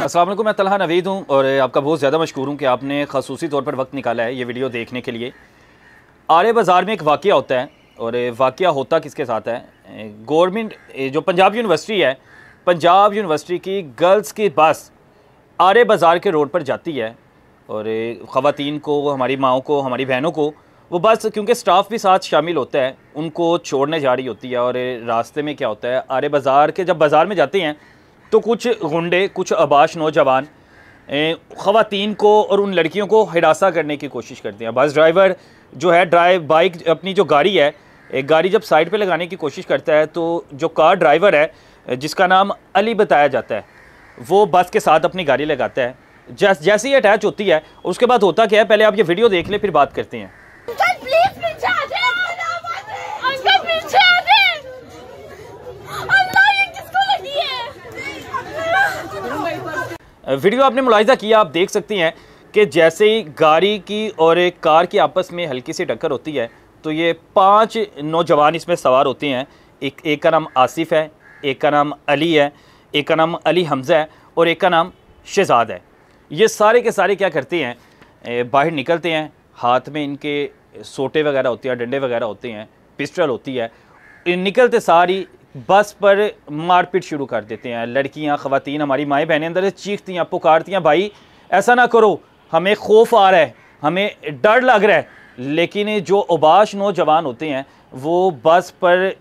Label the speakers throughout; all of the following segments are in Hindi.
Speaker 1: अस्सलाम वालेकुम, मैं तलहा नवीद हूँ और आपका बहुत ज़्यादा मशकूर हूँ कि आपने ख़ासूसी तौर पर वक्त निकाला है ये वीडियो देखने के लिए। आरे बाज़ार में एक वाक़या होता है और वाक़या होता किसके साथ है, गवर्नमेंट जो पंजाब यूनिवर्सिटी है, पंजाब यूनिवर्सिटी की गर्ल्स की बस आरे बाज़ार के रोड पर जाती है और ख़वातीन को, हमारी माओं को, हमारी बहनों को वो बस, क्योंकि स्टाफ भी साथ शामिल होता है, उनको छोड़ने जा रही होती है। और रास्ते में क्या होता है, आरे बाज़ार के जब बाज़ार में जाते हैं तो कुछ गुंडे, कुछ अबाश नौजवान ख़वातीन को और उन लड़कियों को हिरासा करने की कोशिश करते हैं। बस ड्राइवर जो है बाइक अपनी जो गाड़ी है, एक गाड़ी जब साइड पे लगाने की कोशिश करता है तो जो कार ड्राइवर है जिसका नाम अली बताया जाता है, वो बस के साथ अपनी गाड़ी लगाता है। जैसे ही अटैच होती है उसके बाद होता क्या है, पहले आप ये वीडियो देख लें फिर बात करते हैं। वीडियो आपने मुलाहिजा किया, आप देख सकती हैं कि जैसे ही गाड़ी की और एक कार की आपस में हल्की सी टक्कर होती है तो ये 5 नौजवान इसमें सवार होते हैं। एक का नाम आसिफ है, एक का नाम अली है, एक का नाम अली हमज़ा है और एक का नाम शहजाद है। ये सारे के सारे क्या करते हैं, बाहर निकलते हैं, हाथ में इनके सोटे वगैरह होते हैं, डंडे वगैरह होते हैं, पिस्टल होती है। निकलते सारी बस पर मारपीट शुरू कर देते हैं। लड़कियां, ख़वातीन, हमारी माएँ बहनें अंदर से चीखती हैं, पुकारती हैं, भाई ऐसा ना करो, हमें खौफ आ रहा है, हमें डर लग रहा है। लेकिन जो अबाश नौजवान होते हैं वो बस पर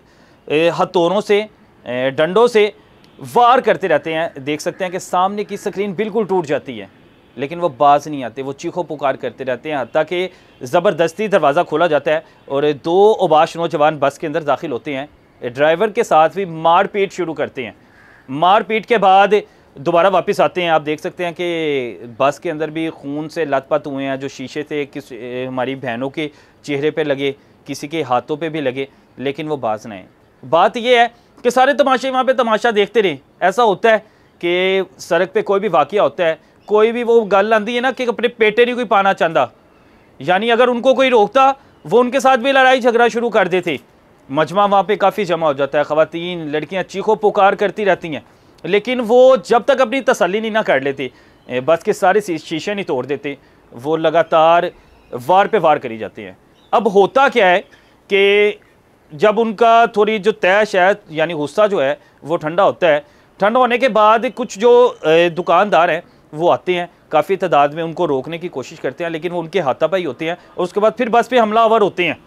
Speaker 1: हथौड़ों से, डंडों से वार करते रहते हैं। देख सकते हैं कि सामने की स्क्रीन बिल्कुल टूट जाती है लेकिन वो बाज नहीं आते, वो चीखो पुकार करते रहते हैं, हत्ता कि ज़बरदस्ती दरवाज़ा खोला जाता है और 2 अबाश नौजवान बस के अंदर दाखिल होते हैं। ड्राइवर के साथ भी मारपीट शुरू करते हैं। मारपीट के बाद दोबारा वापस आते हैं। आप देख सकते हैं कि बस के अंदर भी खून से लथपथ हुए हैं, जो शीशे थे हमारी बहनों के चेहरे पे लगे, किसी के हाथों पे भी लगे, लेकिन वो बाज नहीं। बात यह है कि सारे तमाशे वहाँ पे तमाशा देखते रहे। ऐसा होता है कि सड़क पे कोई भी वाक़या होता है, कोई भी वो गल आती है ना कि अपने पेटे नहीं कोई पाना चाहता, यानी अगर उनको कोई रोकता वो उनके साथ भी लड़ाई झगड़ा शुरू कर देते। मजमा वहाँ पे काफ़ी जमा हो जाता है, ख़वातीन, लड़कियाँ चीखो पुकार करती रहती हैं, लेकिन वो जब तक अपनी तसल्ली नहीं ना कर लेते, बस के सारे शीशे नहीं तोड़ देते, वो लगातार वार पे वार करी जाते हैं। अब होता क्या है कि जब उनका थोड़ी जो तैश है, यानी गुस्सा जो है वो ठंडा होता है, ठंडा होने के बाद कुछ जो दुकानदार हैं वो आते हैं, काफ़ी तादाद में उनको रोकने की कोशिश करते हैं, लेकिन वो उनके हाथापाई होते हैं और उसके बाद फिर बस पे हमलावर होते हैं।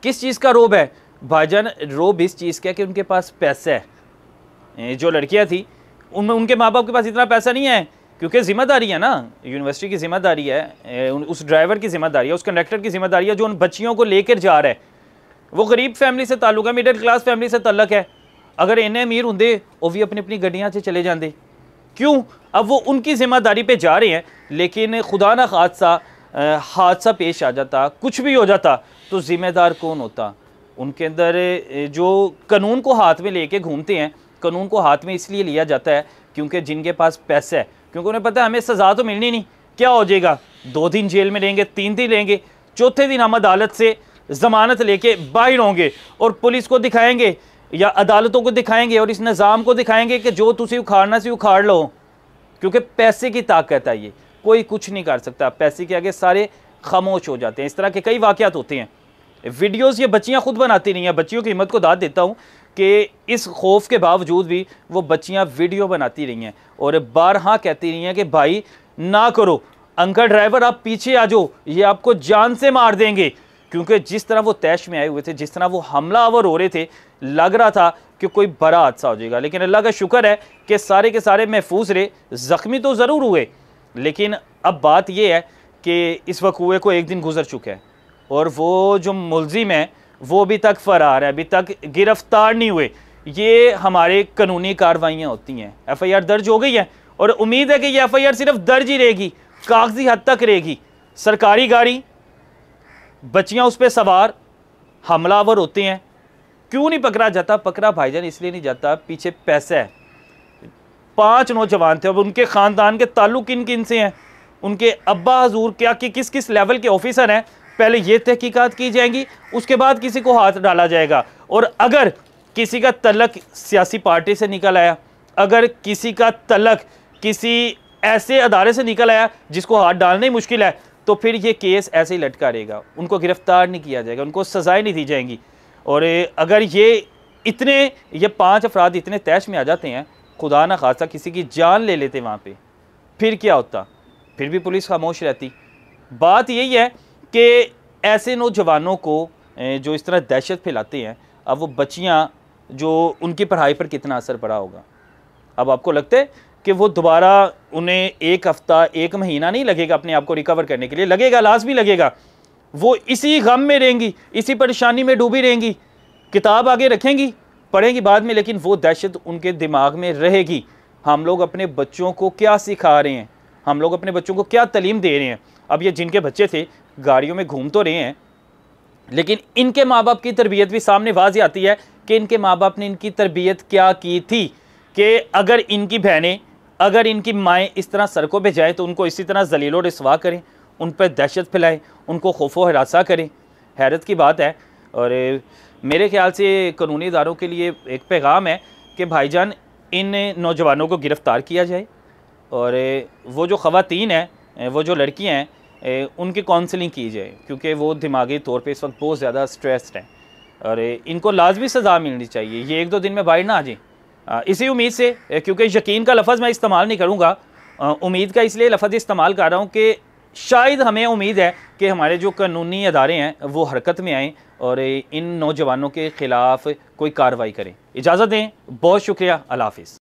Speaker 1: किस चीज़ का रोब है भाईजान? रोब इस चीज़ का कि उनके पास पैसा है। जो लड़कियां थी उनके माँ बाप के पास इतना पैसा नहीं है, क्योंकि ज़िम्मेदारी है ना, यूनिवर्सिटी की ज़िम्मेदारी है, उस ड्राइवर की ज़िम्मेदारी है, उस कंडक्टर की ज़िम्मेदारी है जो उन बच्चियों को लेकर जा रहा है। वो गरीब फैमिली से ताल्लुक है, मिडिल क्लास फैमिली से ताल्लुक है। अगर इन्हें अमीर होंगे वो भी अपनी अपनी गड्डियाँ से चले जाते, क्यों? अब वो उनकी ज़िम्मेदारी पे जा रहे हैं, लेकिन खुदा ना खादसा हादसा पेश आ जाता, कुछ भी हो जाता तो ज़िम्मेदार कौन होता? उनके अंदर जो कानून को हाथ में लेके घूमते हैं, कानून को हाथ में इसलिए लिया जाता है क्योंकि जिनके पास पैसा है, क्योंकि उन्हें पता है हमें सज़ा तो मिलनी नहीं, क्या हो जाएगा, 2 दिन जेल में रहेंगे, 3 दिन रहेंगे, चौथे दिन हम अदालत से ज़मानत लेके बाहर होंगे और पुलिस को दिखाएंगे या अदालतों को दिखाएंगे और इस निज़ाम को दिखाएंगे कि जो तुसी उखाड़ना सी उखाड़ लो, क्योंकि पैसे की ताकत है, ये कोई कुछ नहीं कर सकता, पैसे के आगे सारे खामोश हो जाते हैं। इस तरह के कई वाक़यात होते हैं। वीडियोस ये बच्चियां खुद बनाती नहीं हैं, बच्चियों की हिम्मत को दाद देता हूं कि इस खौफ के बावजूद भी वो बच्चियां वीडियो बनाती रही हैं और बारहा कहती रही हैं कि भाई ना करो, अंकल ड्राइवर आप पीछे आ जाओ, ये आपको जान से मार देंगे। क्योंकि जिस तरह वो तैश में आए हुए थे, जिस तरह वो हमलावर हो रहे थे, लग रहा था कि कोई बड़ा हादसा हो जाएगा। लेकिन अल्लाह का शुक्र है कि सारे के सारे महफूज रहे, ज़ख्मी तो ज़रूर हुए, लेकिन अब बात यह है कि इस वक़ूए को 1 दिन गुजर चुका है और वो जो मुलजिम है वो अभी तक फ़रार है, अभी तक गिरफ्तार नहीं हुए। ये हमारे कानूनी कार्रवाइयाँ होती हैं। FIR दर्ज हो गई है और उम्मीद है कि ये FIR सिर्फ दर्ज ही रहेगी, कागजी हद तक रहेगी। सरकारी गाड़ी, बच्चियाँ उस पर सवार, हमलावर होते हैं, क्यों नहीं पकड़ा जाता? पकड़ा भाईजान इसलिए नहीं जाता, पीछे पैसा है। 5 नौजवान थे, अब उनके ख़ानदान के ताल्लुक किन किन से हैं, उनके अब्बा हजूर क्या कि किस किस लेवल के ऑफिसर हैं, पहले ये तहकीकात की जाएंगी, उसके बाद किसी को हाथ डाला जाएगा। और अगर किसी का तल्लक सियासी पार्टी से निकल आया, अगर किसी का तल्लक किसी ऐसे अदारे से निकल आया जिसको हाथ डालना ही मुश्किल है, तो फिर ये केस ऐसे ही लटका रहेगा, उनको गिरफ्तार नहीं किया जाएगा, उनको सजाएं नहीं दी जाएंगी। और अगर ये 5 अफराद इतने तैश में आ जाते हैं, खुदा ना खासा किसी की जान ले लेते वहाँ पे, फिर क्या होता? फिर भी पुलिस खामोश रहती। बात यही है कि ऐसे नौजवानों को जो इस तरह दहशत फैलाते हैं, अब वो बच्चियाँ जो उनकी पढ़ाई पर कितना असर पड़ा होगा। अब आपको लगता है कि वो दोबारा उन्हें 1 हफ्ता 1 महीना नहीं लगेगा अपने आप को रिकवर करने के लिए? लगेगा, लाज भी लगेगा। वो इसी गम में रहेंगी, इसी परेशानी में डूबी रहेंगी, किताब आगे रखेंगी, पढ़ेंगी बाद में, लेकिन वो दहशत उनके दिमाग में रहेगी। हम लोग अपने बच्चों को क्या सिखा रहे हैं, हम लोग अपने बच्चों को क्या तालीम दे रहे हैं? अब ये जिनके बच्चे थे गाड़ियों में घूम तो रहे हैं, लेकिन इनके माँ बाप की तरबियत भी सामने वाज़ आती है कि इनके माँ बाप ने इनकी तरबियत क्या की थी। कि अगर इनकी बहनें, अगर इनकी माएँ इस तरह सड़कों पे जाएँ तो उनको इसी तरह जलील और रसवा करें, उन पर दहशत फैलाएँ, उनको खौफ व हरासा करें। हैरत की बात है। और मेरे ख्याल से कानूनी इदारों के लिए एक पैगाम है कि भाईजान, इन नौजवानों को गिरफ़्तार किया जाए, और वो जो ख़वातीन हैं, वो जो लड़कियां हैं, उनकी काउंसलिंग की जाए, क्योंकि वो दिमागी तौर पे इस वक्त बहुत ज़्यादा स्ट्रेस्ड हैं, और इनको लाजमी सज़ा मिलनी चाहिए। ये 1-2 दिन में बाहर ना आ जाए। इसी उम्मीद से, क्योंकि यकीन का लफ्ज़ मैं इस्तेमाल नहीं करूँगा, उम्मीद का इसलिए लफ्ज़ इस्तेमाल कर रहा हूँ कि शायद हमें उम्मीद है कि हमारे जो कानूनी अदारे हैं वो हरकत में आएँ और इन नौजवानों के ख़िलाफ़ कोई कार्रवाई करें। इजाज़त दें, बहुत शुक्रिया, अल्लाह हाफ़िज़।